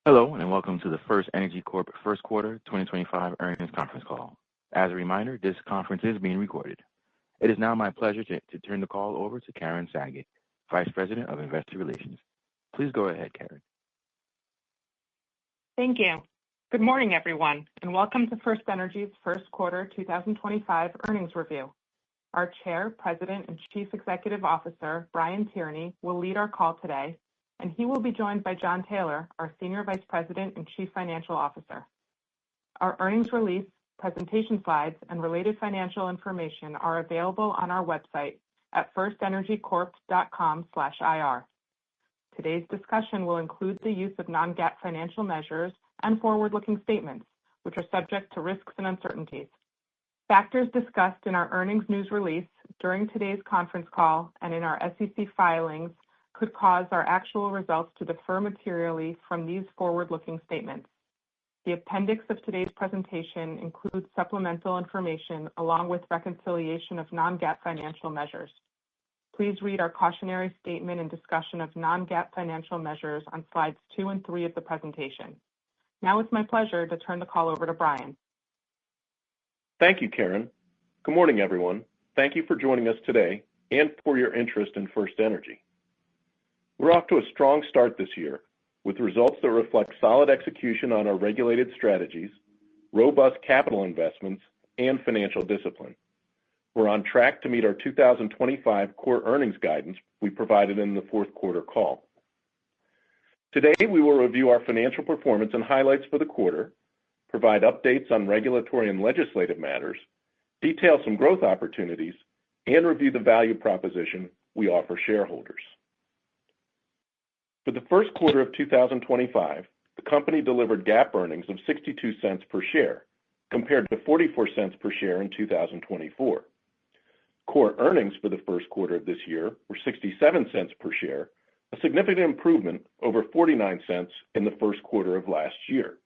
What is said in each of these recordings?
Hello, and welcome to the FirstEnergy Corp First Quarter 2025 Earnings Conference Call. As a reminder, this conference is being recorded. It is now my pleasure to turn the call over to Karen Saget, Vice President of Investor Relations. Please go ahead, Karen. Thank you. Good morning, everyone, and welcome to FirstEnergy's First Quarter 2025 Earnings Review. Our Chair, President, and Chief Executive Officer, Brian Tierney, will lead our call today, and he will be joined by Jon Taylor, our Senior Vice President and Chief Financial Officer. Our earnings release, presentation slides, and related financial information are available on our website at firstenergycorp.com/ir. Today's discussion will include the use of non-GAAP financial measures and forward-looking statements, which are subject to risks and uncertainties. Factors discussed in our earnings news release, during today's conference call, and in our SEC filings could cause our actual results to differ materially from these forward-looking statements. The appendix of today's presentation includes supplemental information along with reconciliation of non-GAAP financial measures. Please read our cautionary statement and discussion of non-GAAP financial measures on slides 2 and 3 of the presentation. Now it's my pleasure to turn the call over to Brian. Thank you, Karen. Good morning, everyone. Thank you for joining us today and for your interest in FirstEnergy. We're off to a strong start this year with results that reflect solid execution on our regulated strategies, robust capital investments, and financial discipline. We're on track to meet our 2025 core earnings guidance we provided in the fourth quarter call. Today, we will review our financial performance and highlights for the quarter, provide updates on regulatory and legislative matters, detail some growth opportunities, and review the value proposition we offer shareholders. For the first quarter of 2025, the company delivered GAAP earnings of 62 cents per share, compared to 44 cents per share in 2024. Core earnings for the first quarter of this year were 67 cents per share, a significant improvement over 49 cents in the first quarter of last year.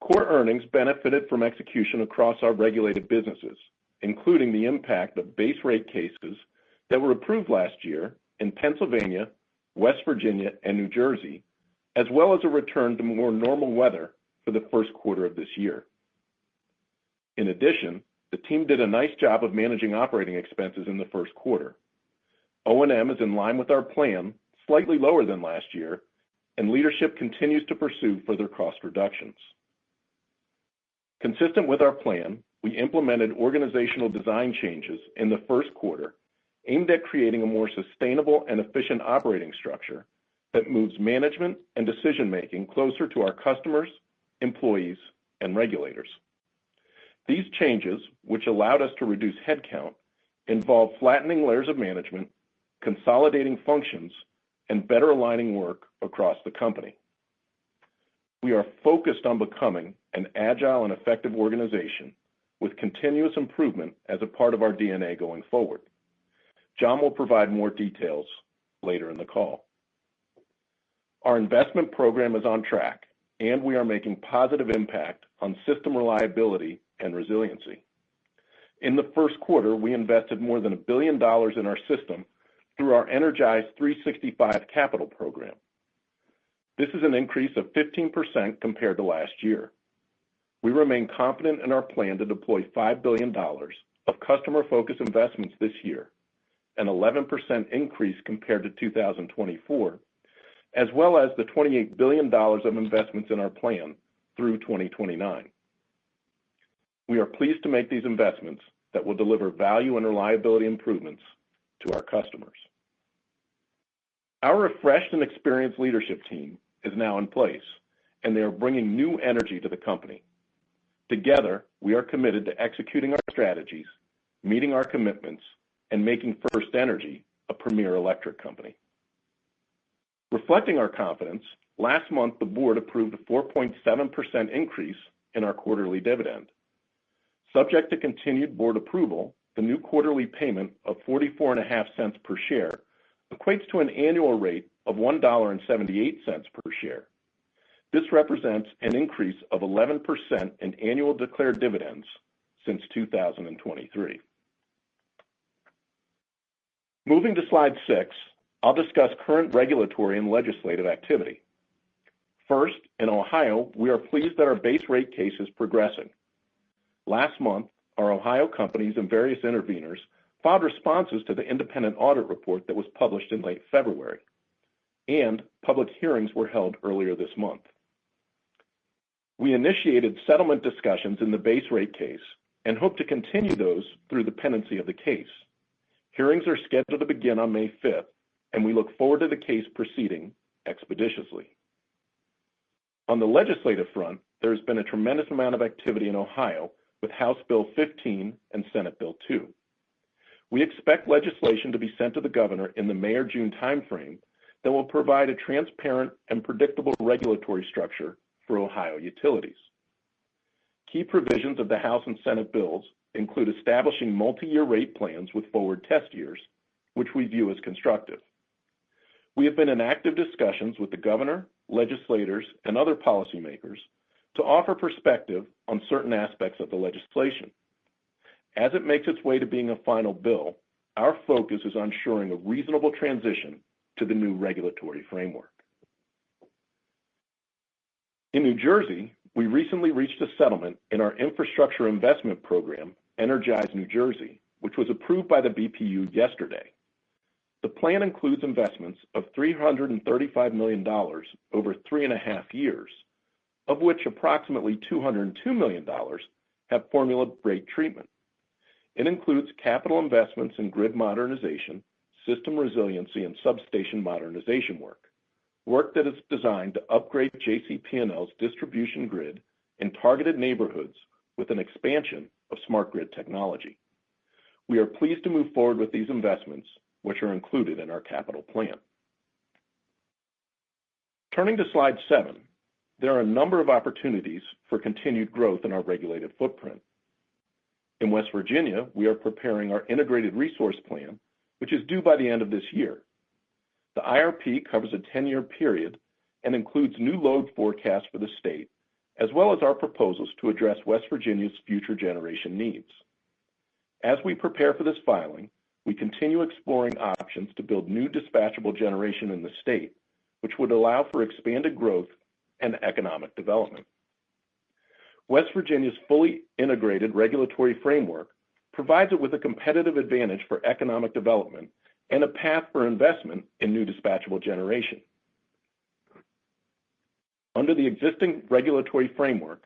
Core earnings benefited from execution across our regulated businesses, including the impact of base rate cases that were approved last year in Pennsylvania, West Virginia, and New Jersey, as well as a return to more normal weather for the first quarter of this year. In addition, the team did a nice job of managing operating expenses in the first quarter. O&M is in line with our plan, slightly lower than last year, and leadership continues to pursue further cost reductions. Consistent with our plan, we implemented organizational design changes in the first quarter aimed at creating a more sustainable and efficient operating structure that moves management and decision-making closer to our customers, employees, and regulators. These changes, which allowed us to reduce headcount, involve flattening layers of management, consolidating functions, and better aligning work across the company. We are focused on becoming an agile and effective organization with continuous improvement as a part of our DNA going forward. Jon will provide more details later in the call. Our investment program is on track, and we are making positive impact on system reliability and resiliency. In the first quarter, we invested more than $1 billion in our system through our Energize 365 capital program. This is an increase of 15% compared to last year. We remain confident in our plan to deploy $5 billion of customer-focused investments this year, an 11% increase compared to 2024, as well as the $28 billion of investments in our plan through 2029. We are pleased to make these investments that will deliver value and reliability improvements to our customers. Our refreshed and experienced leadership team is now in place, and they are bringing new energy to the company. Together, we are committed to executing our strategies, meeting our commitments, and making FirstEnergy a premier electric company. Reflecting our confidence, last month the board approved a 4.7% increase in our quarterly dividend. Subject to continued board approval, the new quarterly payment of 44.5 cents per share equates to an annual rate of $1.78 per share. This represents an increase of 11% in annual declared dividends since 2023. Moving to slide 6, I'll discuss current regulatory and legislative activity. First, in Ohio, we are pleased that our base rate case is progressing. Last month, our Ohio companies and various interveners filed responses to the independent audit report that was published in late February, and public hearings were held earlier this month. We initiated settlement discussions in the base rate case and hope to continue those through the pendency of the case. Hearings are scheduled to begin on May 5th, and we look forward to the case proceeding expeditiously. On the legislative front, there has been a tremendous amount of activity in Ohio with House Bill 15 and Senate Bill 2. We expect legislation to be sent to the governor in the May or June timeframe that will provide a transparent and predictable regulatory structure for Ohio utilities. Key provisions of the House and Senate bills include establishing multi-year rate plans with forward test years, which we view as constructive. We have been in active discussions with the governor, legislators, and other policymakers to offer perspective on certain aspects of the legislation. As it makes its way to being a final bill, our focus is on ensuring a reasonable transition to the new regulatory framework. In New Jersey, we recently reached a settlement in our infrastructure investment program, Energize New Jersey, which was approved by the BPU yesterday. The plan includes investments of $335 million over 3.5 years, of which approximately $202 million have formula rate treatment. It includes capital investments in grid modernization, system resiliency, and substation modernization work that is designed to upgrade JCP&L's distribution grid in targeted neighborhoods with an expansion of smart grid technology. We are pleased to move forward with these investments, which are included in our capital plan. Turning to slide 7, there are a number of opportunities for continued growth in our regulated footprint. In West Virginia, we are preparing our integrated resource plan, which is due by the end of this year. The IRP covers a 10-year period and includes new load forecasts for the state, as well as our proposals to address West Virginia's future generation needs. As we prepare for this filing, we continue exploring options to build new dispatchable generation in the state, which would allow for expanded growth and economic development. West Virginia's fully integrated regulatory framework provides it with a competitive advantage for economic development and a path for investment in new dispatchable generation. Under the existing regulatory framework,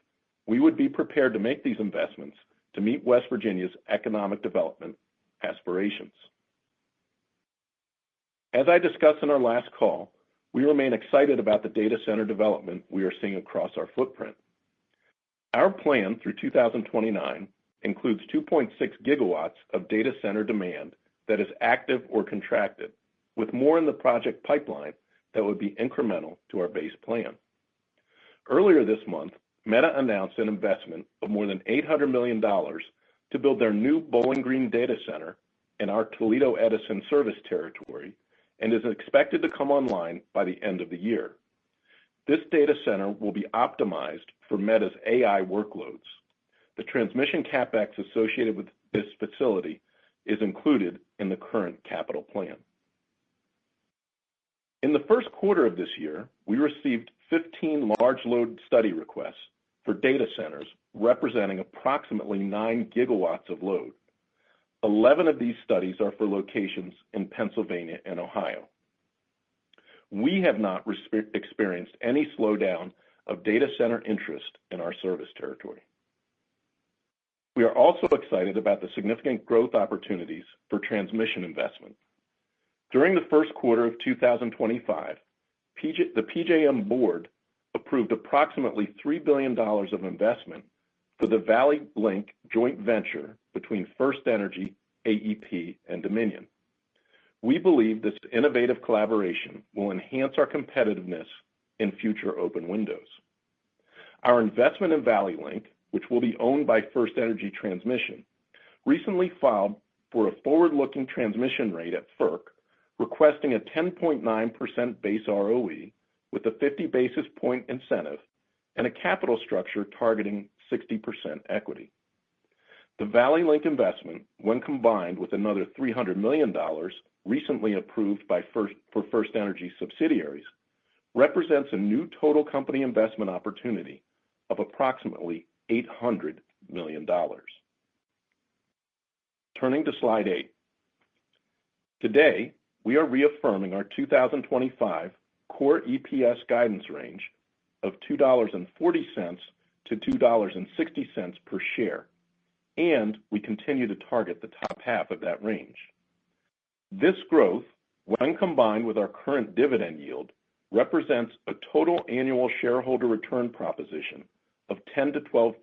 we would be prepared to make these investments to meet West Virginia's economic development aspirations. As I discussed in our last call, we remain excited about the data center development we are seeing across our footprint. Our plan through 2029 includes 2.6 gigawatts of data center demand that is active or contracted, with more in the project pipeline that would be incremental to our base plan. Earlier this month, Meta announced an investment of more than $800 million to build their new Bowling Green data center in our Toledo Edison service territory and is expected to come online by the end of the year. This data center will be optimized for Meta's AI workloads. The transmission capex associated with this facility is included in the current capital plan. In the first quarter of this year, we received 15 large load study requests for data centers representing approximately 9 gigawatts of load. 11 of these studies are for locations in Pennsylvania and Ohio. We have not experienced any slowdown of data center interest in our service territory. We are also excited about the significant growth opportunities for transmission investment. During the first quarter of 2025, the PJM board approved approximately $3 billion of investment for the Valley Link joint venture between FirstEnergy, AEP, and Dominion. We believe this innovative collaboration will enhance our competitiveness in future open windows. Our investment in Valley Link, which will be owned by FirstEnergy Transmission, recently filed for a forward-looking transmission rate at FERC, requesting a 10.9% base ROE with a 50 basis point incentive and a capital structure targeting 60% equity. The Valley Link investment, when combined with another $300 million recently approved for FirstEnergy subsidiaries, represents a new total company investment opportunity of approximately $800 million. Turning to slide 8. Today, we are reaffirming our 2025 core EPS guidance range of $2.40 to $2.60 per share, and we continue to target the top half of that range. This growth, when combined with our current dividend yield, represents a total annual shareholder return proposition of 10 to 12%,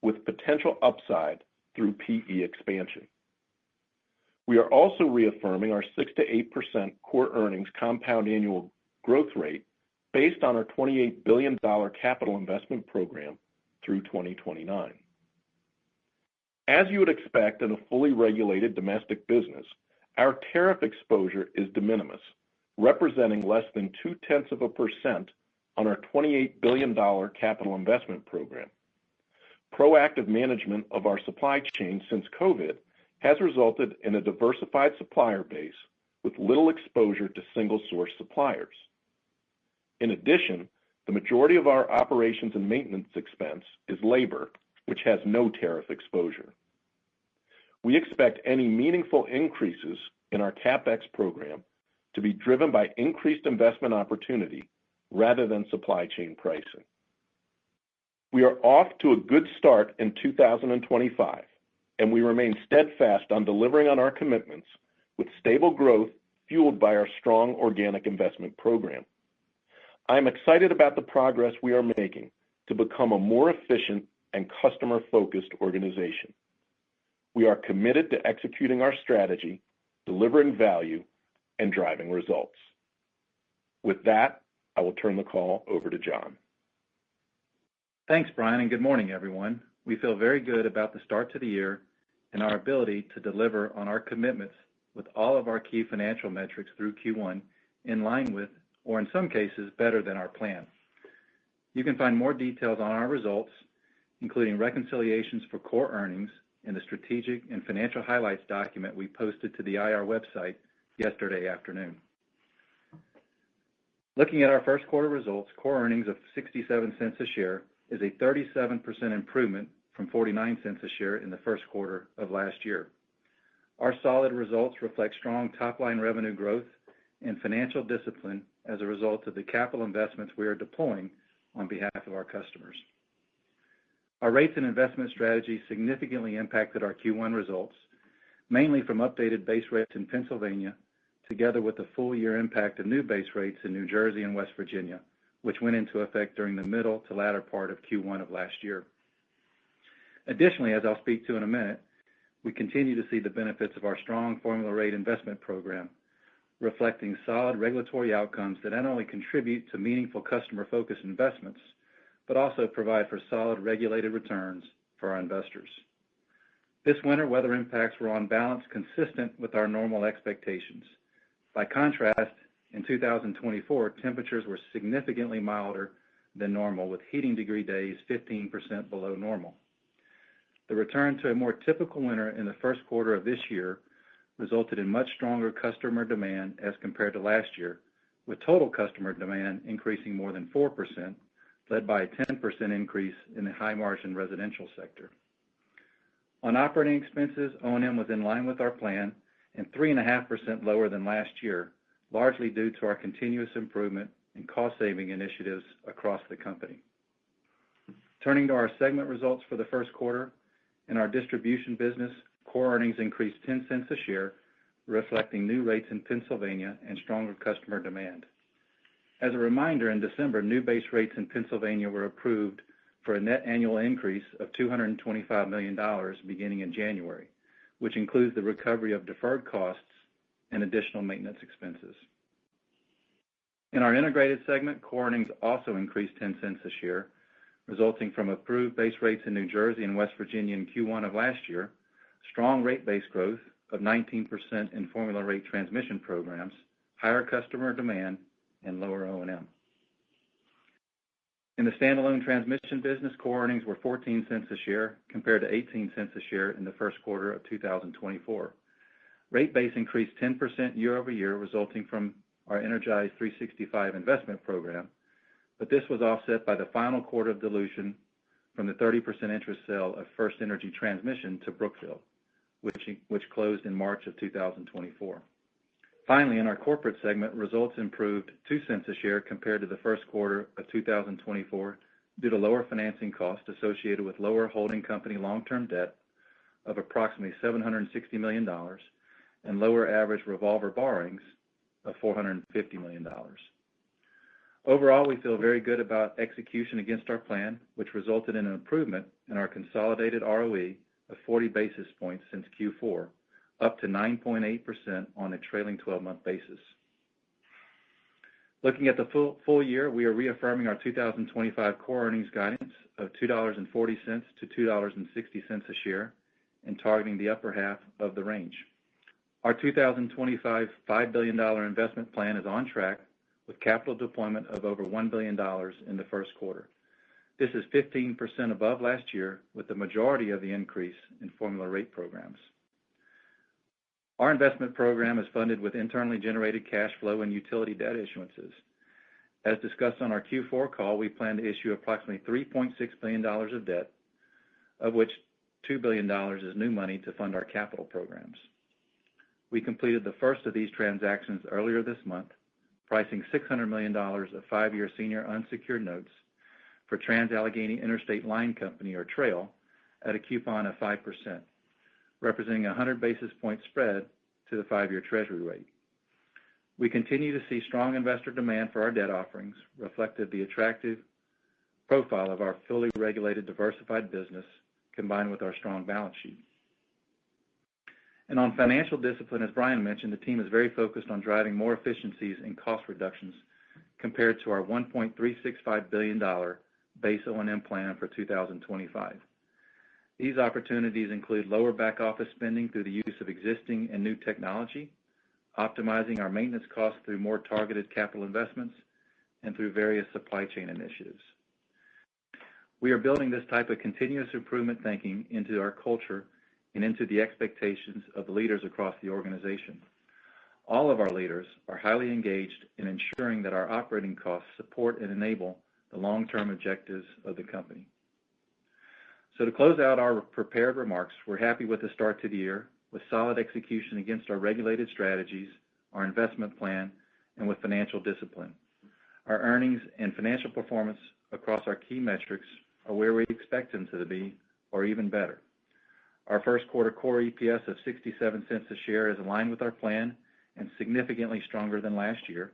with potential upside through PE expansion. We are also reaffirming our 6 to 8% core earnings compound annual growth rate based on our $28 billion capital investment program through 2029. As you would expect in a fully regulated domestic business, our tariff exposure is de minimis, representing less than 0.2% on our $28 billion capital investment program. Proactive management of our supply chain since COVID has resulted in a diversified supplier base with little exposure to single-source suppliers. In addition, the majority of our operations and maintenance expense is labor, which has no tariff exposure. We expect any meaningful increases in our CapEx program to be driven by increased investment opportunity rather than supply chain pricing. We are off to a good start in 2025, and we remain steadfast on delivering on our commitments with stable growth fueled by our strong organic investment program. I am excited about the progress we are making to become a more efficient and customer-focused organization. We are committed to executing our strategy, delivering value, and driving results. With that, I will turn the call over to John. Thanks, Brian, and good morning, everyone. We feel very good about the start to the year and our ability to deliver on our commitments with all of our key financial metrics through Q1 in line with, or in some cases, better than our plan. You can find more details on our results, including reconciliations for core earnings in the strategic and financial highlights document we posted to the IR website yesterday afternoon. Looking at our first quarter results, core earnings of 67 cents a share is a 37% improvement from 49 cents a share in the first quarter of last year. Our solid results reflect strong top-line revenue growth and financial discipline as a result of the capital investments we are deploying on behalf of our customers. Our rates and investment strategy significantly impacted our Q1 results, mainly from updated base rates in Pennsylvania, together with the full-year impact of new base rates in New Jersey and West Virginia, which went into effect during the middle to latter part of Q1 of last year. Additionally, as I'll speak to in a minute, we continue to see the benefits of our strong formula rate investment program, reflecting solid regulatory outcomes that not only contribute to meaningful customer-focused investments, but also provide for solid regulated returns for our investors. This winter, weather impacts were on balance consistent with our normal expectations. By contrast, in 2024, temperatures were significantly milder than normal, with heating degree days 15% below normal. The return to a more typical winter in the first quarter of this year resulted in much stronger customer demand as compared to last year, with total customer demand increasing more than 4%, led by a 10% increase in the high-margin residential sector. On operating expenses, O&M was in line with our plan and 3.5% lower than last year, largely due to our continuous improvement and cost-saving initiatives across the company. Turning to our segment results for the first quarter, in our distribution business, core earnings increased 10 cents a share, reflecting new rates in Pennsylvania and stronger customer demand. As a reminder, in December, new base rates in Pennsylvania were approved for a net annual increase of $225 million beginning in January, which includes the recovery of deferred costs and additional maintenance expenses. In our integrated segment, core earnings also increased 10 cents a share, resulting from approved base rates in New Jersey and West Virginia in Q1 of last year, strong rate base growth of 19% in formula rate transmission programs, higher customer demand, and lower O&M. In the standalone transmission business, core earnings were 14 cents a share compared to 18 cents a share in the first quarter of 2024. Rate base increased 10% year over year, resulting from our Energize 365 investment program, but this was offset by the final quarter of dilution from the 30% interest sale of FirstEnergy Transmission to Brookfield, which closed in March of 2024. Finally, in our corporate segment, results improved 2 cents a share compared to the first quarter of 2024 due to lower financing costs associated with lower holding company long-term debt of approximately $760 million and lower average revolver borrowings of $450 million. Overall, we feel very good about execution against our plan, which resulted in an improvement in our consolidated ROE of 40 basis points since Q4, up to 9.8% on a trailing 12-month basis. Looking at the full year, we are reaffirming our 2025 core earnings guidance of $2.40 to $2.60 a share and targeting the upper half of the range. Our 2025 $5 billion investment plan is on track with capital deployment of over $1 billion in the first quarter. This is 15% above last year, with the majority of the increase in formula rate programs. Our investment program is funded with internally generated cash flow and utility debt issuances. As discussed on our Q4 call, we plan to issue approximately $3.6 billion of debt, of which $2 billion is new money to fund our capital programs. We completed the first of these transactions earlier this month, pricing $600 million of 5-year senior unsecured notes for Trans-Allegheny Interstate Line Company, or TRAIL, at a coupon of 5%, representing a 100 basis point spread to the 5-year Treasury rate. We continue to see strong investor demand for our debt offerings, reflected the attractive profile of our fully regulated diversified business combined with our strong balance sheet. And on financial discipline, as Brian mentioned, the team is very focused on driving more efficiencies and cost reductions compared to our $1.365 billion base O&M plan for 2025. These opportunities include lower back office spending through the use of existing and new technology, optimizing our maintenance costs through more targeted capital investments, and through various supply chain initiatives. We are building this type of continuous improvement thinking into our culture and into the expectations of the leaders across the organization. All of our leaders are highly engaged in ensuring that our operating costs support and enable the long-term objectives of the company. So to close out our prepared remarks, we're happy with the start to the year, with solid execution against our regulated strategies, our investment plan, and with financial discipline. Our earnings and financial performance across our key metrics are where we expect them to be, or even better. Our first quarter core EPS of 67 cents a share is aligned with our plan and significantly stronger than last year.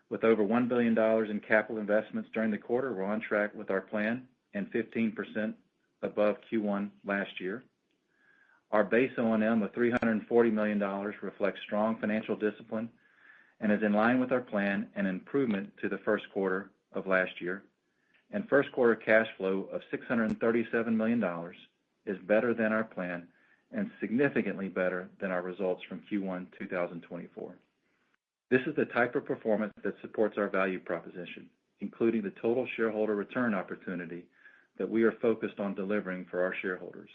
With over $1 billion in capital investments during the quarter, we're on track with our plan and 15% above Q1 last year. Our base O&M of $340 million reflects strong financial discipline and is in line with our plan and improvement to the first quarter of last year. And first quarter cash flow of $637 million is better than our plan and significantly better than our results from Q1 2024. This is the type of performance that supports our value proposition, including the total shareholder return opportunity that we are focused on delivering for our shareholders.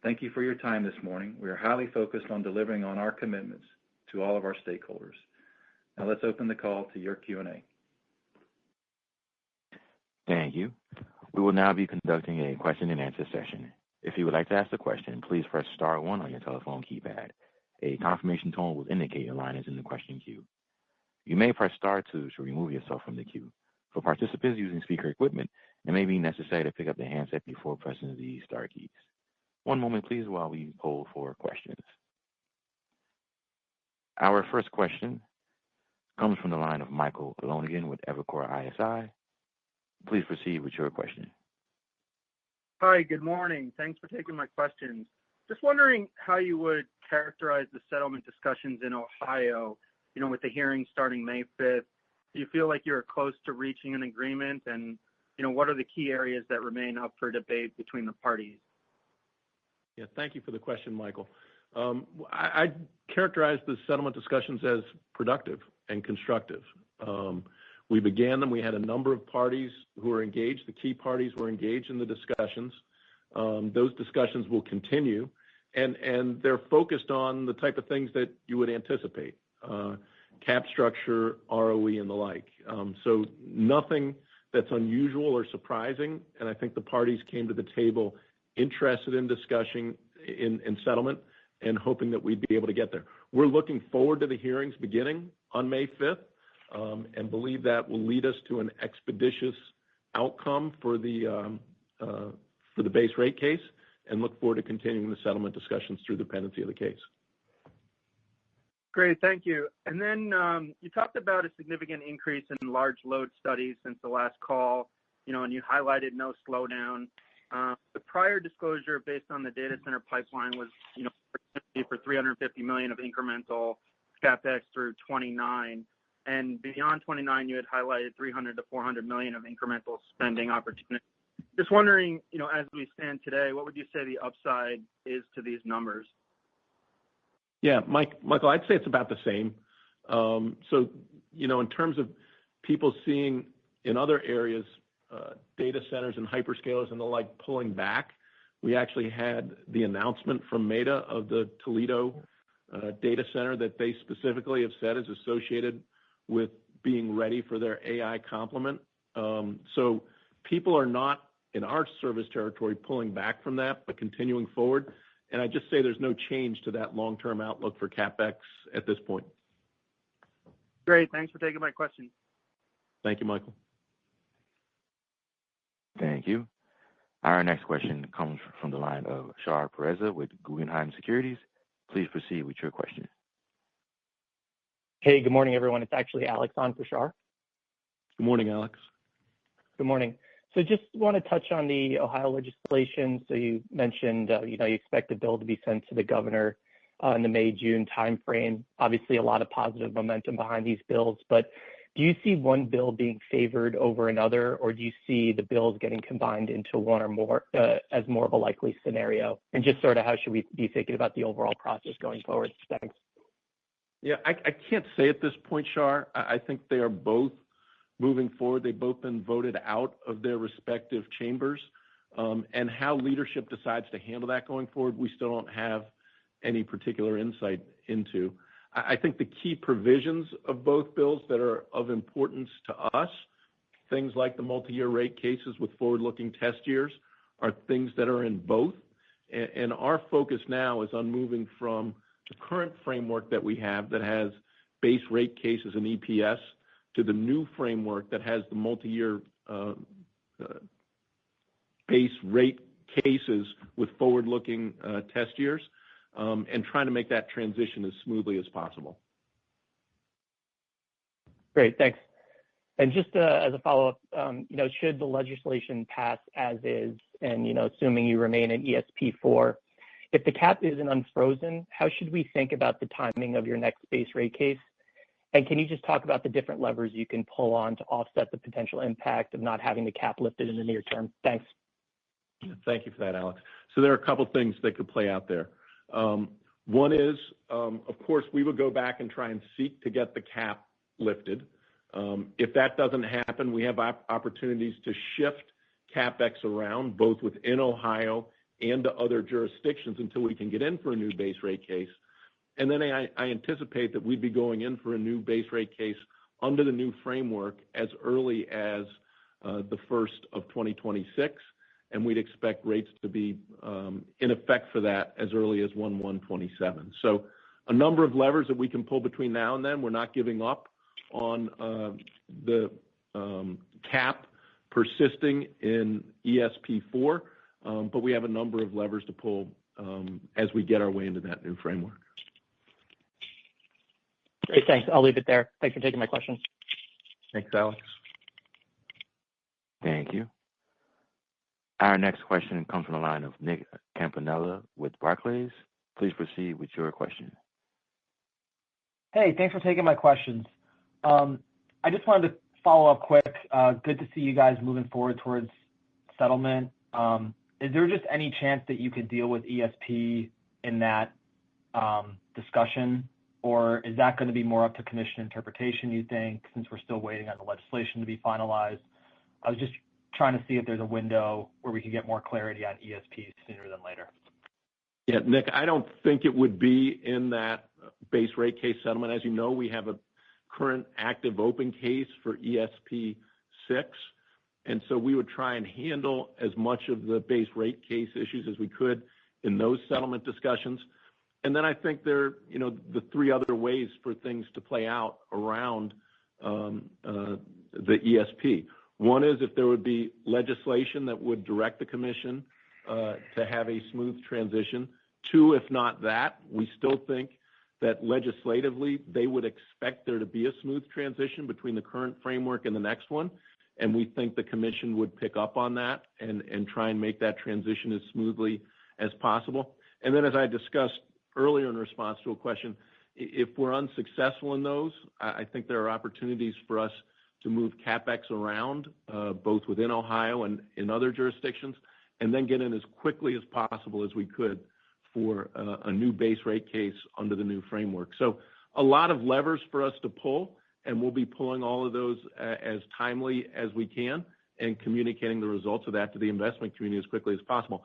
Thank you for your time this morning. We are highly focused on delivering on our commitments to all of our stakeholders. Now let's open the call to your Q&A. Thank you. We will now be conducting a question and answer session. If you would like to ask a question, please press star 1 on your telephone keypad. A confirmation tone will indicate your line is in the question queue. You may press star 2 to remove yourself from the queue. For participants using speaker equipment, it may be necessary to pick up the handset before pressing the star keys. One moment, please, while we poll for questions. Our first question comes from the line of Michael Lonegan with Evercore ISI. Please proceed with your question. Hi, good morning. Thanks for taking my questions. Just wondering how you would characterize the settlement discussions in Ohio, with the hearing starting May 5th. Do you feel like you're close to reaching an agreement? And, what are the key areas that remain up for debate between the parties? Yeah, thank you for the question, Michael. I characterize the settlement discussions as productive and constructive. We began them. We had a number of parties who were engaged. The key parties were engaged in the discussions. Those discussions will continue, and they're focused on the type of things that you would anticipate. cap structure, ROE, and the like. So nothing that's unusual or surprising, and I think the parties came to the table interested in discussion in settlement and hoping that we'd be able to get there. We're looking forward to the hearings beginning on May 5th and believe that will lead us to an expeditious outcome for the base rate case, and look forward to continuing the settlement discussions through the pendency of the case. Great, thank you. And then you talked about a significant increase in large load studies since the last call, and you highlighted no slowdown. The prior disclosure based on the data center pipeline was, for $350 million of incremental CapEx through 29. And beyond 29, you had highlighted $300 to $400 million of incremental spending opportunity. Just wondering, as we stand today, what would you say the upside is to these numbers? Yeah, Michael, I'd say it's about the same. So, in terms of people seeing in other areas, data centers and hyperscalers and the like pulling back, we actually had the announcement from Meta of the Toledo data center that they specifically have said is associated with being ready for their AI complement. So people are not in our service territory pulling back from that, but continuing forward. And I just say there's no change to that long-term outlook for CapEx at this point. Great. Thanks for taking my question. Thank you, Michael. Thank you. Our next question comes from the line of Shar Pourreza with Guggenheim Securities. Please proceed with your question. Hey, good morning, everyone. It's actually Alex on for Shar. Good morning, Alex. Good morning. So just want to touch on the Ohio legislation. So you mentioned, you expect the bill to be sent to the governor in the May-June timeframe. Obviously, a lot of positive momentum behind these bills. But do you see one bill being favored over another, or do you see the bills getting combined into one or more as more of a likely scenario? And just sort of how should we be thinking about the overall process going forward? Thanks. Yeah, I can't say at this point, Shar. I think they are both moving forward. They've both been voted out of their respective chambers. And how leadership decides to handle that going forward, we still don't have any particular insight into. I think the key provisions of both bills that are of importance to us, things like the multi-year rate cases with forward-looking test years, are things that are in both. And our focus now is on moving from the current framework that we have that has base rate cases and EPS to the new framework that has the multi-year base rate cases with forward-looking test years, and trying to make that transition as smoothly as possible. Great, thanks. And just as a follow-up, should the legislation pass as is, and assuming you remain in ESP4, if the cap isn't unfrozen, how should we think about the timing of your next base rate case? And can you just talk about the different levers you can pull on to offset the potential impact of not having the cap lifted in the near term? Thanks. Thank you for that, Alex. So there are a couple things that could play out there. One is, of course, we would go back and try and seek to get the cap lifted. If that doesn't happen, we have opportunities to shift CapEx around, both within Ohio and to other jurisdictions until we can get in for a new base rate case. And then I anticipate that we'd be going in for a new base rate case under the new framework as early as the 1st of 2026, and we'd expect rates to be in effect for that as early as 1/1/27. So a number of levers that we can pull between now and then. We're not giving up on the cap persisting in ESP4, but we have a number of levers to pull as we get our way into that new framework. Great, thanks. I'll leave it there. Thanks for taking my question. Thanks, Alex. Thank you. Our next question comes from the line of Nick Campanella with Barclays. Please proceed with your question. Hey, thanks for taking my questions. I just wanted to follow up quick. Good to see you guys moving forward towards settlement. Is there just any chance that you could deal with ESP in that discussion? Or is that going to be more up to commission interpretation, you think, since we're still waiting on the legislation to be finalized? I was just trying to see if there's a window where we could get more clarity on ESP sooner than later. Yeah, Nick, I don't think it would be in that base rate case settlement. As you know, we have current active open case for ESP 6. And so we would try and handle as much of the base rate case issues as we could in those settlement discussions. And then I think there are, the three other ways for things to play out around the ESP. One is if there would be legislation that would direct the commission to have a smooth transition. Two, if not that, we still think that legislatively they would expect there to be a smooth transition between the current framework and the next one. And we think the commission would pick up on that and try and make that transition as smoothly as possible. And then as I discussed earlier in response to a question, if we're unsuccessful in those, I think there are opportunities for us to move CapEx around, both within Ohio and in other jurisdictions, and then get in as quickly as possible as we could for a new base rate case under the new framework. So a lot of levers for us to pull, and we'll be pulling all of those as timely as we can and communicating the results of that to the investment community as quickly as possible.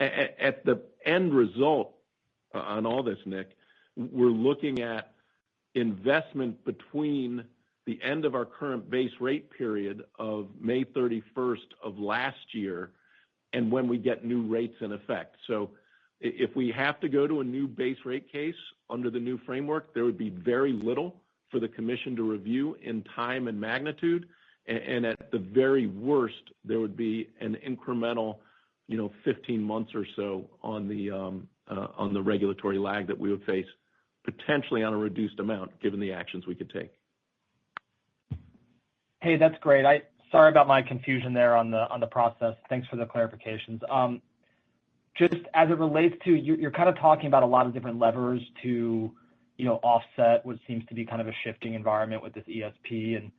At the end result on all this, Nick, we're looking at investment between the end of our current base rate period of May 31st of last year and when we get new rates in effect. So if we have to go to a new base rate case under the new framework, there would be very little for the commission to review in time and magnitude. And at the very worst, there would be an incremental, 15 months or so on the regulatory lag that we would face, potentially on a reduced amount, given the actions we could take. Hey, that's great. Sorry about my confusion there on the process. Thanks for the clarifications. Just as it relates to, you're kind of talking about a lot of different levers to, offset what seems to be kind of a shifting environment with this ESP. And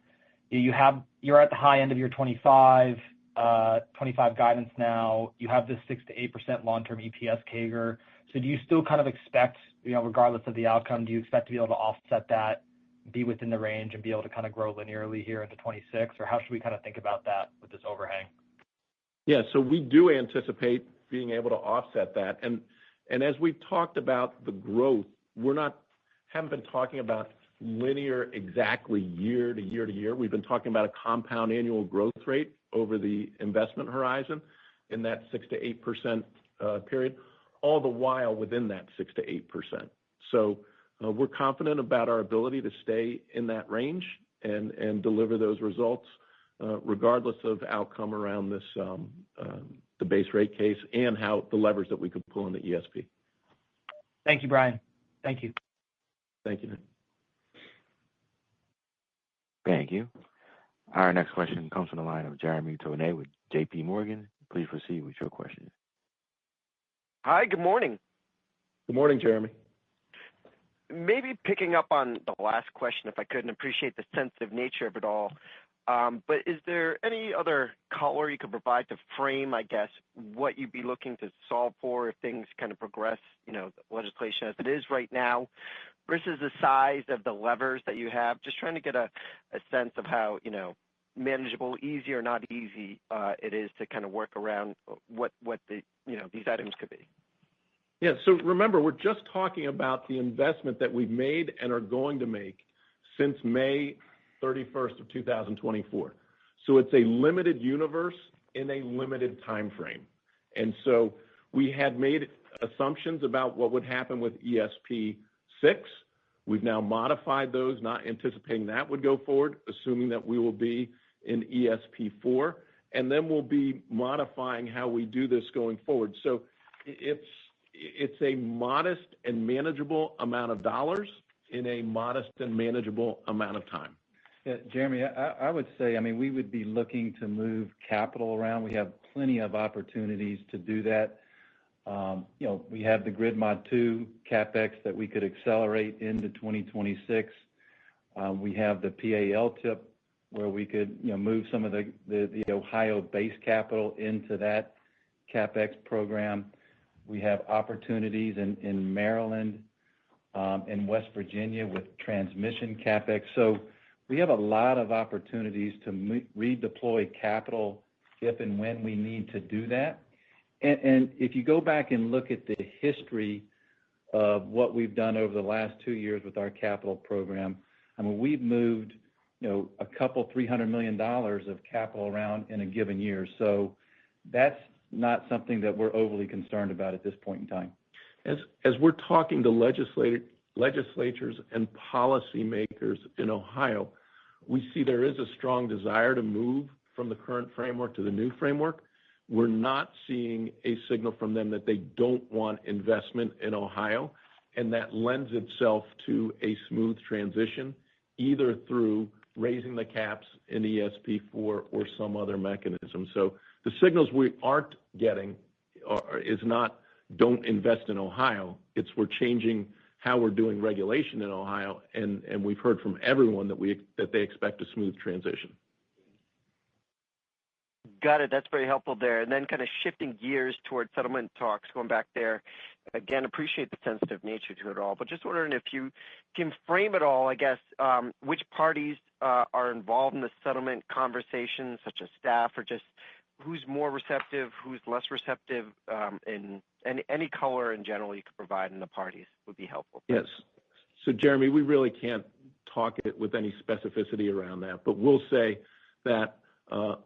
you're at the high end of your 25 guidance now. You have this 6 to 8% long-term EPS CAGR. So do you still kind of expect, regardless of the outcome, do you expect to be able to offset that, be within the range, and be able to kind of grow linearly here into 26? Or how should we kind of think about that with this overhang? Yeah, so we do anticipate being able to offset that. And as we've talked about the growth, haven't been talking about linear exactly year to year to year. We've been talking about a compound annual growth rate over the investment horizon in that 6 to 8% period, all the while within that 6 to 8%. So we're confident about our ability to stay in that range and deliver those results, regardless of outcome around this the base rate case and how the levers that we could pull in the ESP. Thank you, Brian. Thank you. Thank you, Nick. Thank you. Our next question comes from the line of Jeremy Tonet with J.P. Morgan. Please proceed with your question. Hi, good morning. Good morning, Jeremy. Maybe picking up on the last question, if I could, and appreciate the sensitive nature of it all. But is there any other color you could provide to frame, I guess, what you'd be looking to solve for if things kind of progress, the legislation as it is right now, versus the size of the levers that you have? Just trying to get a sense of how, manageable, easy or not easy it is to kind of work around what the, these items could be. Yeah, so remember, we're just talking about the investment that we've made and are going to make since May 31st of 2024. So it's a limited universe in a limited time frame. And so we had made assumptions about what would happen with ESP 6. We've now modified those, not anticipating that would go forward, assuming that we will be in ESP 4. And then we'll be modifying how we do this going forward. So it's a modest and manageable amount of dollars in a modest and manageable amount of time. Yeah, Jeremy, I would say, we would be looking to move capital around. We have plenty of opportunities to do that. We have the Grid Mod 2 CapEx that we could accelerate into 2026. We have the PA LTIP where we could, move some of the Ohio base capital into that CapEx program. We have opportunities in Maryland and West Virginia with transmission CapEx. So we have a lot of opportunities to redeploy capital if and when we need to do that. And if you go back and look at the history of what we've done over the last 2 years with our capital program, I mean, we've moved, a couple $300 million of capital around in a given year. So that's not something that we're overly concerned about at this point in time. As we're talking to legislatures and policymakers in Ohio, we see there is a strong desire to move from the current framework to the new framework. We're not seeing a signal from them that they don't want investment in Ohio, and that lends itself to a smooth transition, either through raising the caps in ESP4 or some other mechanism. So the signals we aren't getting is not don't invest in Ohio. It's we're changing how we're doing regulation in Ohio, and we've heard from everyone that they expect a smooth transition. Got it. That's very helpful there. And then kind of shifting gears towards settlement talks, going back there, again, appreciate the sensitive nature to it all, but just wondering if you can frame it all, I guess, which parties are involved in the settlement conversations, such as staff, or just who's more receptive, who's less receptive, and any color in general you could provide in the parties would be helpful. Yes. So, Jeremy, we really can't talk it with any specificity around that, but we'll say that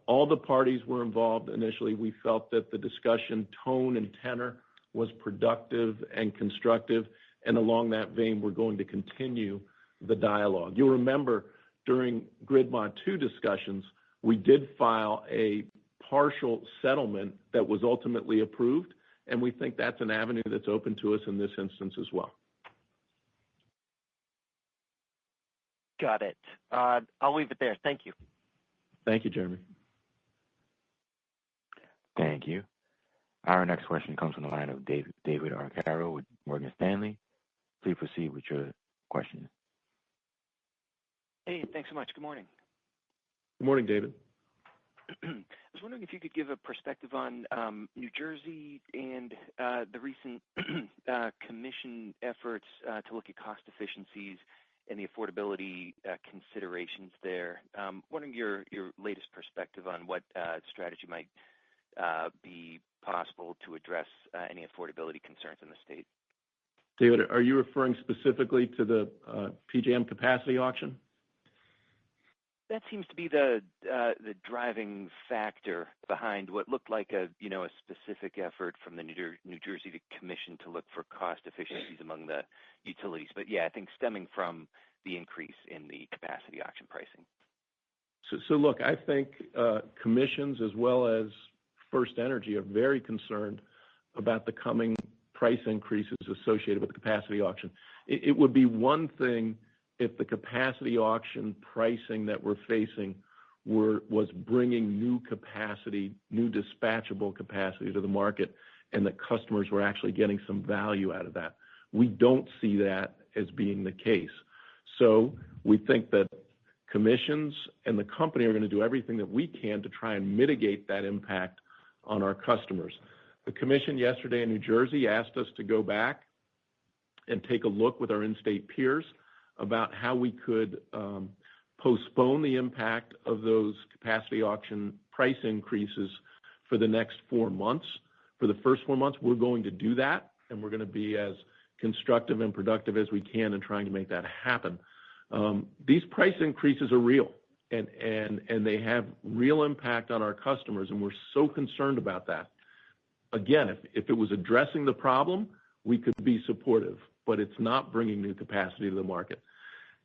all the parties were involved initially. We felt that the discussion tone and tenor was productive and constructive, and along that vein, we're going to continue the dialogue. You'll remember during Grid Mod 2 discussions, we did file a partial settlement that was ultimately approved, and we think that's an avenue that's open to us in this instance as well. Got it. I'll leave it there. Thank you. Thank you, Jeremy. Thank you. Our next question comes from the line of David Arcaro with Morgan Stanley. Please proceed with your question. Hey, thanks so much. Good morning. Good morning, David. I was wondering if you could give a perspective on New Jersey and the recent commission efforts to look at cost efficiencies and the affordability considerations there. Wondering your latest perspective on what strategy might be possible to address any affordability concerns in the state. David, are you referring specifically to the PJM capacity auction? That seems to be the driving factor behind what looked like a specific effort from the New Jersey Commission to look for cost efficiencies among the utilities. But yeah, I think stemming from the increase in the capacity auction pricing. So look, I think commissions as well as FirstEnergy are very concerned about the coming price increases associated with the capacity auction. It would be one thing if the capacity auction pricing that we're facing was bringing new capacity, new dispatchable capacity to the market, and that customers were actually getting some value out of that. We don't see that as being the case. So we think that commissions and the company are going to do everything that we can to try and mitigate that impact on our customers. The commission yesterday in New Jersey asked us to go back and take a look with our in-state peers about how we could postpone the impact of those capacity auction price increases for the next 4 months. For the first 4 months, we're going to do that, and we're going to be as constructive and productive as we can in trying to make that happen. These price increases are real, and they have real impact on our customers, and we're so concerned about that. Again, if it was addressing the problem, we could be supportive, but it's not bringing new capacity to the market.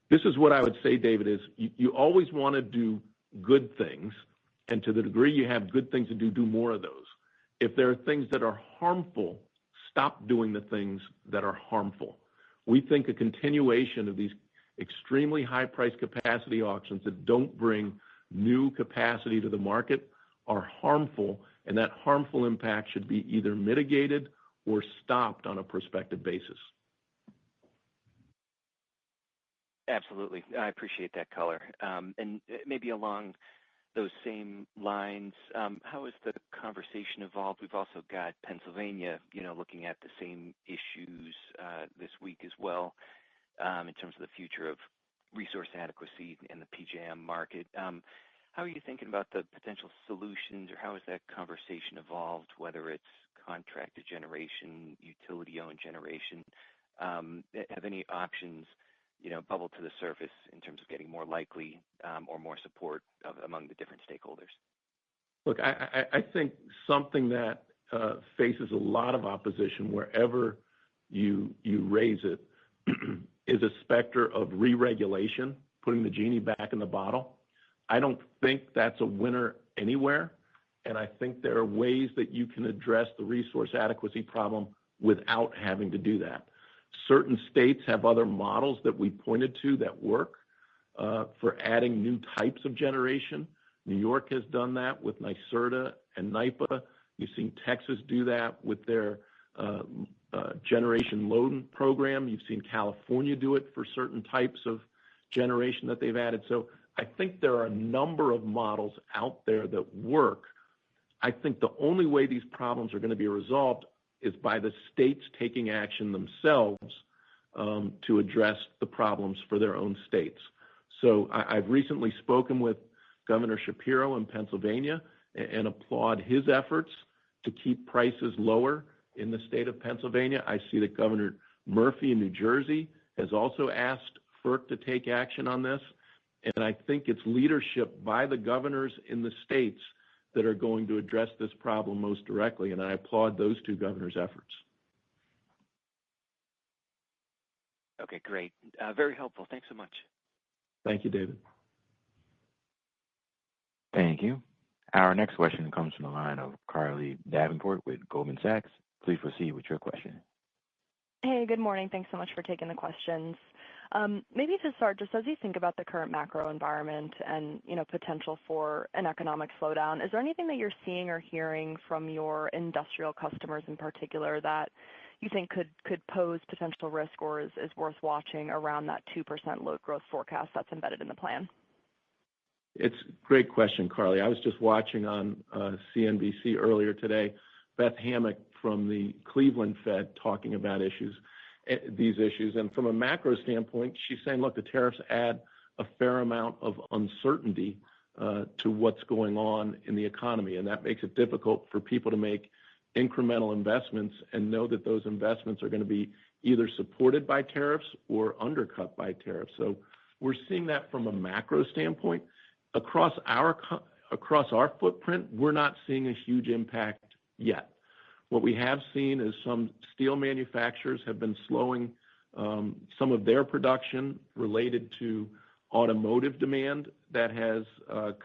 This is what I would say, David, is you always want to do good things, and to the degree you have good things to do more of those. If there are things that are harmful, stop doing the things that are harmful. We think a continuation of these extremely high-priced capacity auctions that don't bring new capacity to the market are harmful, and that harmful impact should be either mitigated or stopped on a prospective basis. Absolutely. I appreciate that color. And maybe along those same lines, how has the conversation evolved? We've also got Pennsylvania, looking at the same issues this week as well in terms of the future of resource adequacy in the PJM market. How are you thinking about the potential solutions, or how has that conversation evolved, whether it's contracted generation, utility-owned generation? Have any options bubble to the surface in terms of getting more likely or more support among the different stakeholders? Look, I think something that faces a lot of opposition wherever you raise it is a specter of re-regulation, putting the genie back in the bottle. I don't think that's a winner anywhere, and I think there are ways that you can address the resource adequacy problem without having to do that. Certain states have other models that we pointed to that work for adding new types of generation. New York has done that with NYSERDA and NYPA. You've seen Texas do that with their generation loan program. You've seen California do it for certain types of generation that they've added. So I think there are a number of models out there that work. I think the only way these problems are going to be resolved is by the states taking action themselves to address the problems for their own states. So I've recently spoken with Governor Shapiro in Pennsylvania and applaud his efforts to keep prices lower in the state of Pennsylvania. I see that Governor Murphy in New Jersey has also asked FERC to take action on this. And I think it's leadership by the governors in the states that are going to address this problem most directly. And I applaud those two governors' efforts. Okay, great. Very helpful. Thanks so much. Thank you, David. Thank you. Our next question comes from the line of Carly Davenport with Goldman Sachs. Please proceed with your question. Hey, good morning. Thanks so much for taking the questions. Maybe to start, just as you think about the current macro environment and potential for an economic slowdown, is there anything that you're seeing or hearing from your industrial customers in particular that you think could pose potential risk or is worth watching around that 2% load growth forecast that's embedded in the plan? It's a great question, Carly. I was just watching on CNBC earlier today, Beth Hammack from the Cleveland Fed talking about these issues. And from a macro standpoint, she's saying, look, the tariffs add a fair amount of uncertainty to what's going on in the economy. And that makes it difficult for people to make incremental investments and know that those investments are going to be either supported by tariffs or undercut by tariffs. So we're seeing that from a macro standpoint. Across our footprint, we're not seeing a huge impact yet. What we have seen is some steel manufacturers have been slowing some of their production related to automotive demand that has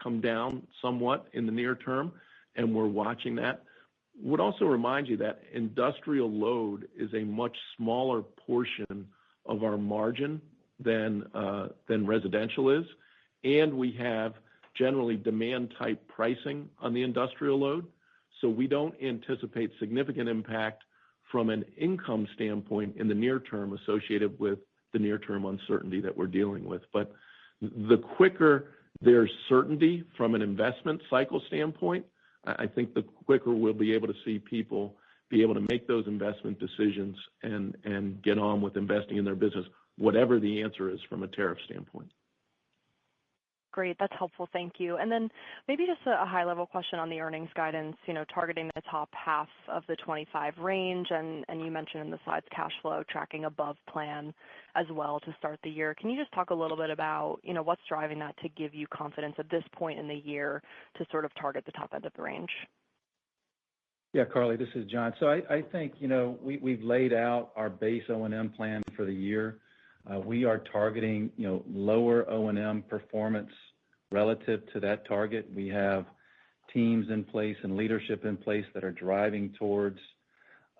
come down somewhat in the near term, and we're watching that. Would also remind you that industrial load is a much smaller portion of our margin than residential is, and we have generally demand-type pricing on the industrial load. So we don't anticipate significant impact from an income standpoint in the near term associated with the near-term uncertainty that we're dealing with. But the quicker there's certainty from an investment cycle standpoint, I think the quicker we'll be able to see people be able to make those investment decisions and get on with investing in their business, whatever the answer is from a tariff standpoint. Great. That's helpful. Thank you. And then maybe just a high-level question on the earnings guidance, targeting the top half of the 25 range. And you mentioned in the slides cash flow tracking above plan as well to start the year. Can you just talk a little bit about, what's driving that to give you confidence at this point in the year to sort of target the top end of the range? Yeah, Carly, this is John. So I think, we've laid out our base O&M plan for the year. We are targeting, lower O&M performance relative to that target. We have teams in place and leadership in place that are driving towards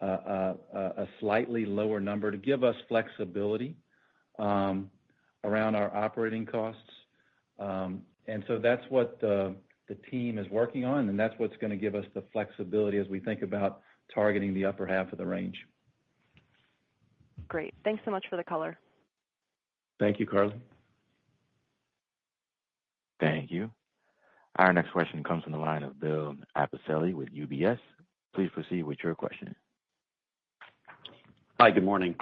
a slightly lower number to give us flexibility around our operating costs. And so that's what the team is working on, and that's what's going to give us the flexibility as we think about targeting the upper half of the range. Great. Thanks so much for the color. Thank you, Carly. Thank you. Our next question comes from the line of Bill Appicelli with UBS. Please proceed with your question. Hi, good morning.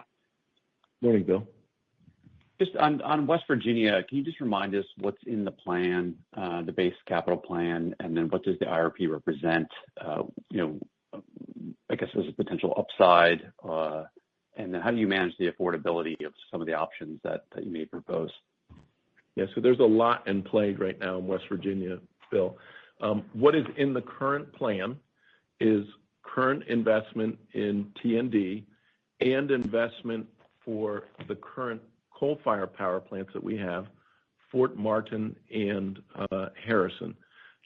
Morning, Bill. Just on West Virginia, can you just remind us what's in the plan, the base capital plan, and then what does the IRP represent, I guess as a potential upside And then how do you manage the affordability of some of the options that you may propose? Yeah, so there's a lot in play right now in West Virginia, Bill. What is in the current plan is current investment in T&D and investment for the current coal-fired power plants that we have, Fort Martin and Harrison.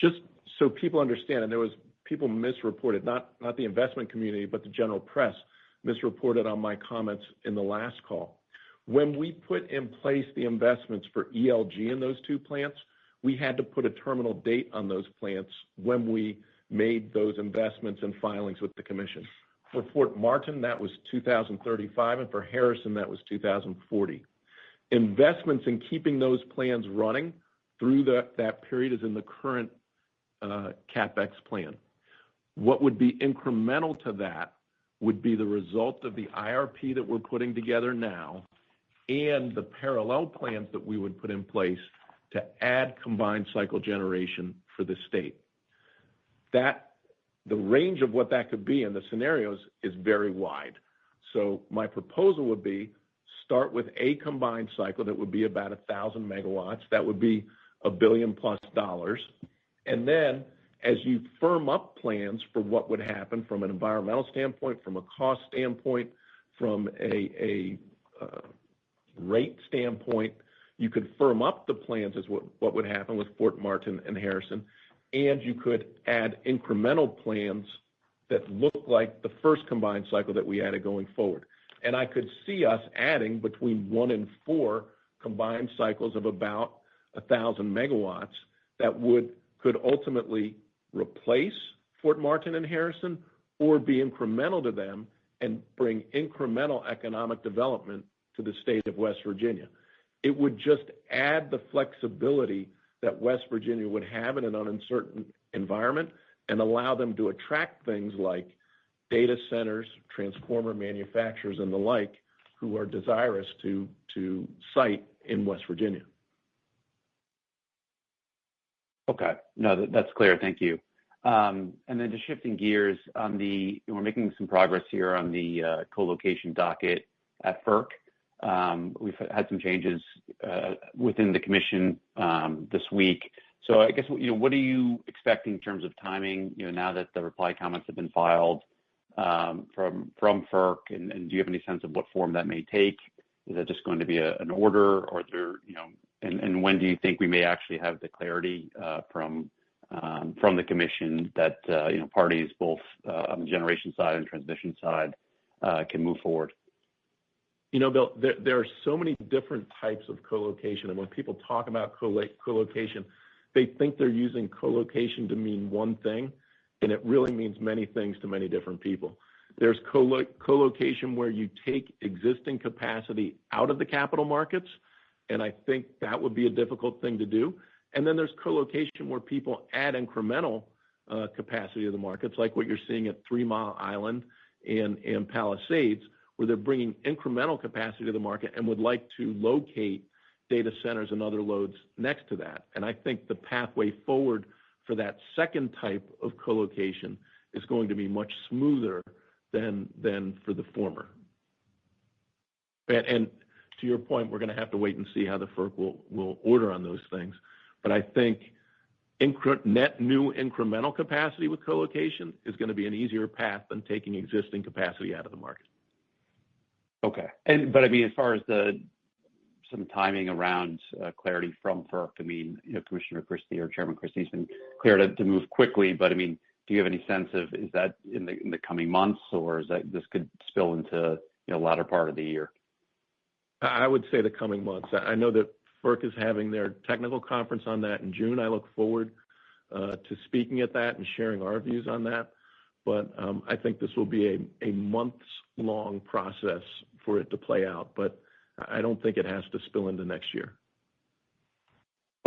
Just so people understand, and there was people misreported, not the investment community, but the general press misreported on my comments in the last call. When we put in place the investments for ELG in those two plants, we had to put a terminal date on those plants when we made those investments and filings with the commission. For Fort Martin, that was 2035, and for Harrison, that was 2040. Investments in keeping those plans running through that period is in the current CapEx plan. What would be incremental to that would be the result of the IRP that we're putting together now and the parallel plans that we would put in place to add combined cycle generation for the state. The range of what that could be in the scenarios is very wide. So my proposal would be start with a combined cycle that would be about 1,000 megawatts. That would be $1 billion+. And then as you firm up plans for what would happen from an environmental standpoint, from a cost standpoint, from a rate standpoint, you could firm up the plans as what would happen with Fort Martin and Harrison, and you could add incremental plans that look like the first combined cycle that we added going forward. And I could see us adding between 1 and 4 combined cycles of about 1,000 megawatts that could ultimately replace Fort Martin and Harrison or be incremental to them and bring incremental economic development to the state of West Virginia. It would just add the flexibility that West Virginia would have in an uncertain environment and allow them to attract things like data centers, transformer manufacturers, and the like, who are desirous to site in West Virginia. Okay, no, that's clear. Thank you. And then just shifting gears we're making some progress here on the co-location docket at FERC. We've had some changes within the commission this week. So I guess, what are you expecting in terms of timing, now that the reply comments have been filed from FERC, and do you have any sense of what form that may take? Is that just going to be an order, or and when do you think we may actually have the clarity from the commission that parties both on the generation side and transmission side can move forward? Bill, there are so many different types of co-location, and when people talk about co-location, they think they're using co-location to mean one thing, and it really means many things to many different people. There's co-location where you take existing capacity out of the capital markets, and I think that would be a difficult thing to do. And then there's co-location where people add incremental capacity to the markets, like what you're seeing at 3 Mile Island and Palisades, where they're bringing incremental capacity to the market and would like to locate data centers and other loads next to that. And I think the pathway forward for that second type of co-location is going to be much smoother than for the former. And to your point, we're going to have to wait and see how the FERC will order on those things. But I think net new incremental capacity with co-location is going to be an easier path than taking existing capacity out of the market. Okay. But I mean, as far as some timing around clarity from FERC, I mean, Commissioner Christie or Chairman Christie's been clear to move quickly, but I mean, do you have any sense of, is that in the coming months, or is that this could spill into latter part of the year? I would say the coming months. I know that FERC is having their technical conference on that in June. I look forward to speaking at that and sharing our views on that. But I think this will be a months-long process for it to play out. But I don't think it has to spill into next year.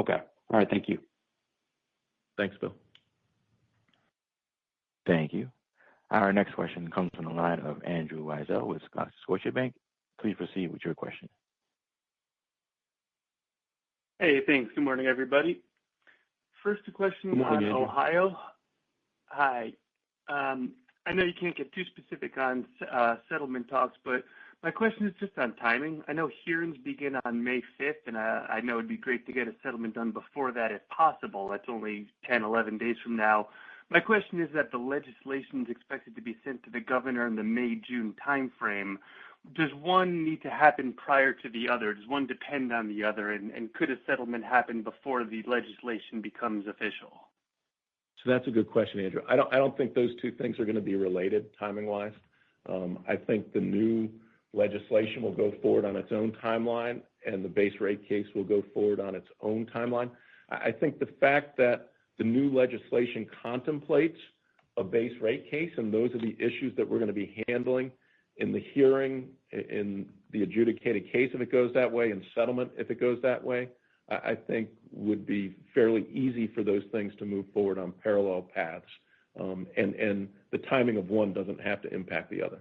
Okay. All right. Thank you. Thanks, Bill. Thank you. Our next question comes from the line of Andrew Weisel with Scotiabank. Please proceed with your question. Hey, thanks. Good morning, everybody. First, a question on Ohio. Hi. I know you can't get too specific on settlement talks, but My question is just on timing. I know hearings begin on May 5th, and I know it'd be great to get a settlement done before that if possible. That's only 10, 11 days from now. My question is that the legislation is expected to be sent to the governor in the May-June timeframe. Does one need to happen prior to the other? Does one depend on the other? And could a settlement happen before the legislation becomes official? So that's a good question, Andrew. I don't think those two things are going to be related timing-wise. I think the new legislation will go forward on its own timeline, and the base rate case will go forward on its own timeline. I think the fact that the new legislation contemplates a base rate case, and those are the issues that we're going to be handling in the hearing, in the adjudicated case if it goes that way, and settlement if it goes that way, I think would be fairly easy for those things to move forward on parallel paths. And the timing of one doesn't have to impact the other.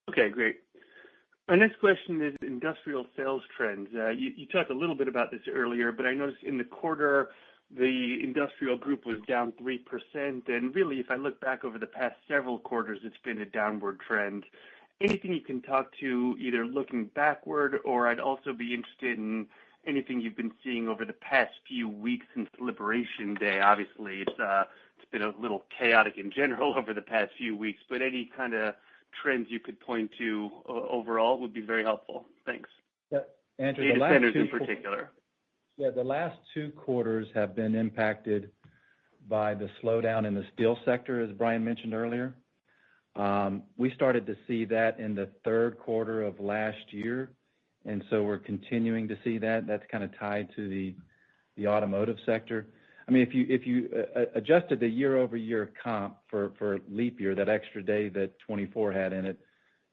Okay, great. My next question is industrial sales trends. You talked a little bit about this earlier, but I noticed in the quarter, the industrial group was down 3%. And really, if I look back over the past several quarters, it's been a downward trend. Anything you can talk to, either looking backward, or I'd also be interested in anything you've been seeing over the past few weeks since Liberation Day. Obviously, it's been a little chaotic in general over the past few weeks, but any kind of trends you could point to overall would be very helpful. Thanks. Yeah, Andrew, data centers in particular. Yeah, the last 2 quarters have been impacted by the slowdown in the steel sector, as Brian mentioned earlier. We started to see that in the 3rd quarter of last year, and so we're continuing to see that. That's kind of tied to the automotive sector. I mean, if you adjusted the year-over-year comp for leap year, that extra day that 24 had in it,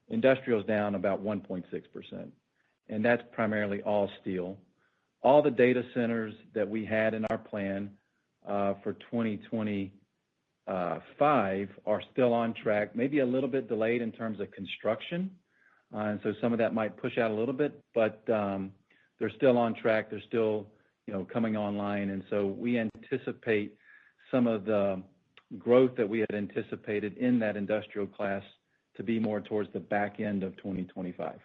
industrial's down about 1.6%, and that's primarily all steel. All the data centers that we had in our plan for 2025 are still on track, maybe a little bit delayed in terms of construction, and so some of that might push out a little bit, but they're still on track. They're still coming online, and so we anticipate some of the growth that we had anticipated in that industrial class to be more towards the back end of 2025.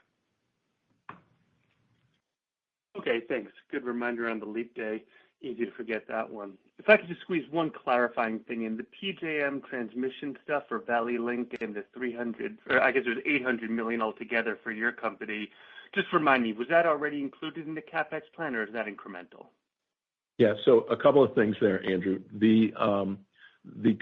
Okay, thanks. Good reminder on the leap day. Easy to forget that one. If I could just squeeze one clarifying thing in, the PJM transmission stuff for Valley Link and the 300, or I guess it was $800 million altogether for your company. Just remind me, was that already included in the CapEx plan, or is that incremental? Yeah, so a couple of things there, Andrew. The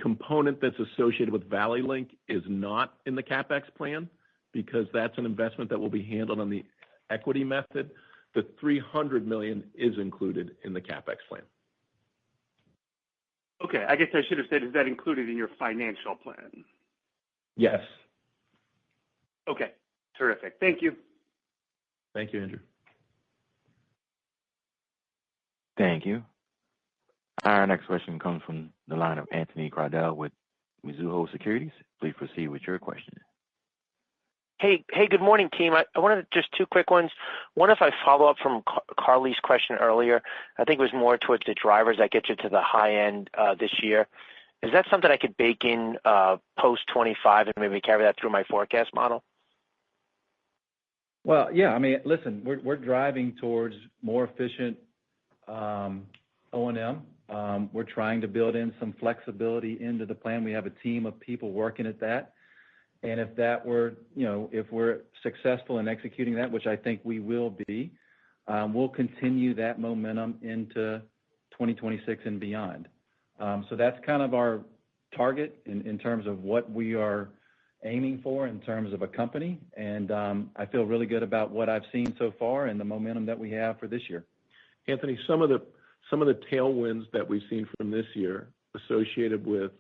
component that's associated with Valley Link is not in the CapEx plan because that's an investment that will be handled on the equity method. The $300 million is included in the CapEx plan. Okay, I guess I should have said, is that included in your financial plan? Yes. Okay, terrific. Thank you. Thank you, Andrew. Thank you. Our next question comes from the line of Anthony Crowdell with Mizuho Securities. Please proceed with your question. Hey, good morning, team. I wanted just 2 quick ones. One, if I follow up from Carly's question earlier, I think it was more towards the drivers that get you to the high end this year. Is that something I could bake in post 25 and maybe carry that through my forecast model? Well, yeah, I mean, listen, we're driving towards more efficient O&M. We're trying to build in some flexibility into the plan. We have a team of people working at that. And if that were, if we're successful in executing that, which I think we will be, we'll continue that momentum into 2026 and beyond. So that's kind of our target in terms of what we are aiming for in terms of a company. And I feel really good about what I've seen so far and the momentum that we have for this year. Anthony, some of the tailwinds that we've seen from this year associated with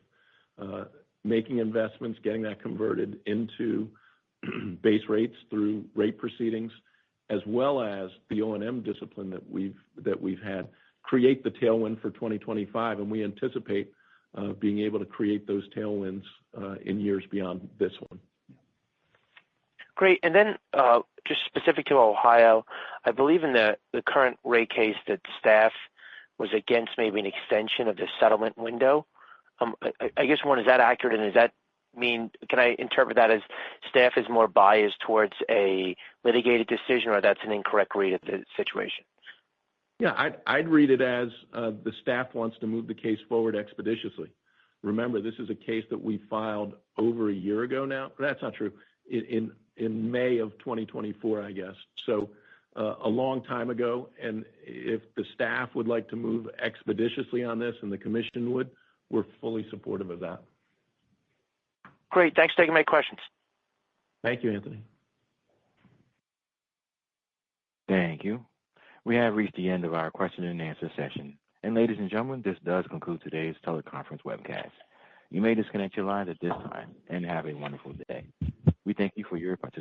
making investments, getting that converted into base rates through rate proceedings, as well as the O&M discipline that we've had, create the tailwind for 2025, and we anticipate being able to create those tailwinds in years beyond this one. Great. And then just specific to Ohio, I believe in the current rate case that staff was against maybe an extension of the settlement window. I guess one, is that accurate, and is that mean, can I interpret that as staff is more biased towards a litigated decision, or that's an incorrect read of the situation? Yeah, I'd read it as the staff wants to move the case forward expeditiously. Remember, this is a case that we filed over a year ago now. That's not true. In May of 2024, I guess. So a long time ago. And if the staff would like to move expeditiously on this and the commission would, we're fully supportive of that. Great. Thanks for taking my questions. Thank you, Anthony. Thank you. We have reached the end of our question and answer session. And ladies and gentlemen, this does conclude today's teleconference webcast. You may disconnect your lines at this time and have a wonderful day. We thank you for your participation.